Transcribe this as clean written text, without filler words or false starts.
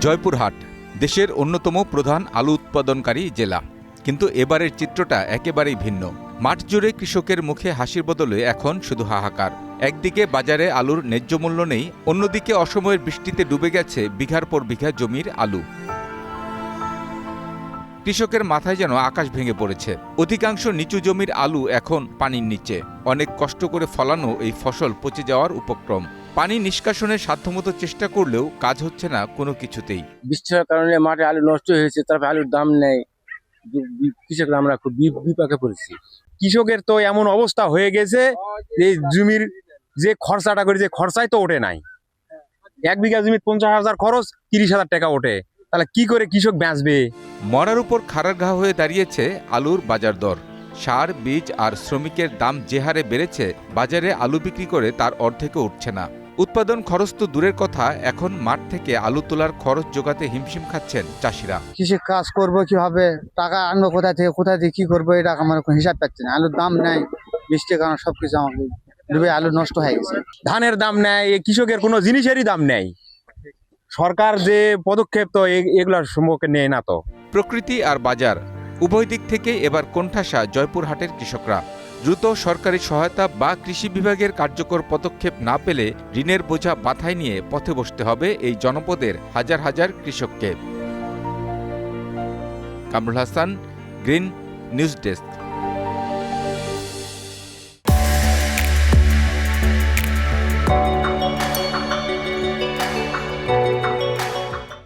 জয়পুরহাট দেশের অন্যতম প্রধান আলু উৎপাদনকারী জেলা, কিন্তু এবারের চিত্রটা একেবারেই ভিন্ন। মাঠ জুড়ে কৃষকের মুখে হাসির বদলে এখন শুধু হাহাকার। একদিকে বাজারে আলুর ন্যায্য মূল্য নেই, অন্যদিকে অসময়ের বৃষ্টিতে ডুবে গেছে বিঘার পর বিঘা জমির আলু। কৃষকের মাথায় যেন আকাশ ভেঙে পড়েছে। অধিকাংশ নিচু জমির আলু এখন পানির নিচে। অনেক কষ্ট করে ফলানো এই ফসল পচে যাওয়ার উপক্রম। পানি নিষ্কাশনের সাধ্যমতো চেষ্টা করলেও কাজ হচ্ছে না কোনো কিছুতেই। বৃষ্টির কারণে মাঠে আলু নষ্ট হয়েছে, তারপরে আলুর দাম নেই। কৃষকরা আমরা খুব বিপাকে পড়েছি। কৃষকের তো এমন অবস্থা হয়ে গেছে যে জমির যে খরচাটা করে, যে খরচাই তো ওঠে নাই। 1 বিঘা জমি 50,000 খরচ, 30,000 টাকা ওঠে, তাহলে কি করে কৃষক বাঁচবে? মরার উপর খাড়ার ঘা হয়ে দাঁড়িয়েছে আলুর বাজার দর। সার, বীজ আর শ্রমিকের দাম যে হারে বেড়েছে, বাজারে আলু বিক্রি করে তার অর্ধেকও উঠছে না। উৎপাদন খরচ তো দূরের কথা, এখন মাঠ থেকে আলু তোলার খরচ জোগাতে হিমশিম খাচ্ছেন চাষিরা। কৃষি কাজ করবো কিভাবে, টাকা আনবো কোথায় থেকে কি করবো, এটা আমার কোনো হিসাব পাচ্ছি না। আলুর দাম নাই, বৃষ্টির কারণে সবকিছু আমাকে ডুবে আলু নষ্ট হয়ে গেছে। ধানের দাম নেই, এই কৃষকের কোনো জিনিসেরই দাম নেই। সরকার যে পদক্ষেপ তো এগুলোর সম্পর্কে নেয় না তো। প্রকৃতি আর বাজার উভয় দিক থেকে এবার কোণঠাসা জয়পুরহাটের কৃষকরা। দ্রুত সরকারি সহায়তা বা কৃষি বিভাগের কার্যকর পদক্ষেপ না পেলে ঋণের বোঝা মাথায় নিয়ে পথে বসতে হবে এই জনপদের হাজার হাজার কৃষককে। Kamrul Hasan, green news desk.